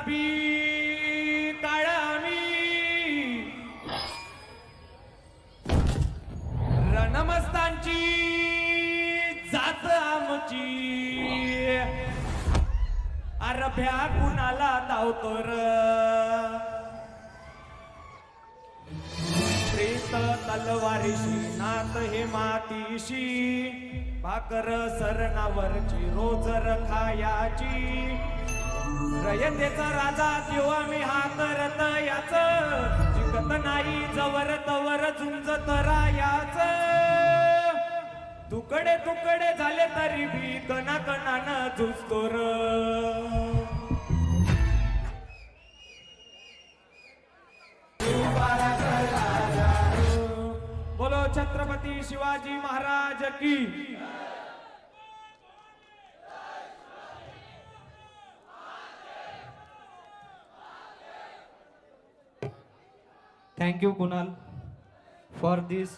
भी काळा मी रणमस्तांची जात आमची अरभ्या कुणाला धावतो र प्रेत तलवारीशी नात हे मातीशी भाकर सरणावरची रोज खायाची रयतेचा राजा तेव्हा मी हात रतयाच जिकत नाही जवर तवर झुंजत रायाच तुकडे तुकडे झाले तरी भी कणा कणानं झुजतो र बोलो छत्रपती शिवाजी महाराज की Thank you, Kunal, for this